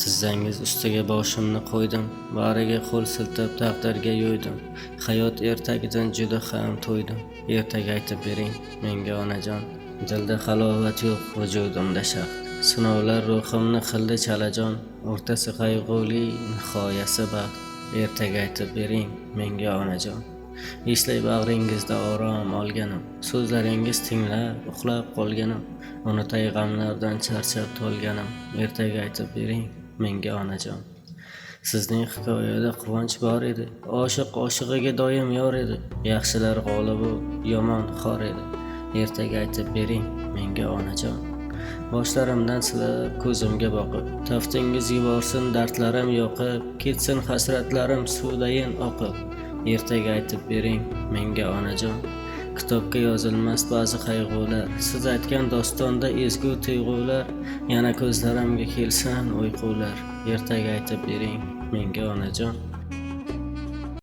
Tizzangiz ustiga boshimni qo'ydim, bariga qo'l siltab taqdirga yo'ydim. Hayot ertagidan juda ham to'ydim. Ertaga aytib bering menga onajon. Dilda halovat yo'q, vujudimda shaxt. Sinovlar ruhimni qildi chalajon. O'rtasi qayg'uli, nihoyasi baxt. Ertaga aytib bering menga onajon. Eslay bag'ringizda orom olganim, so'zlaringiz tinglab uxlab qolganim. Unutay g'amlardan charchab to'lganim. Ertaga aytib bering menga onajon. Sizning hikoyada quvonch bor edi. Oshiq oshig'iga doim yor edi. Yaxshilar g'olib, yomon xor edi. Ertaga aytib bering menga onajon. Boshlarimdan silab ko'zimga boqib, taftingiz yuborsin dardlarim yoqib, ketsin hasratlarim suvdayin oqib. Ertaga aytib bering menga onajon. Kitobga yozilmas ba'zi qayg'ular, siz aytgan dostonda ezgu tuyg'ular, yana ko'zlarimga kelsin uyqular. Ertaga aytib bering menga onajon.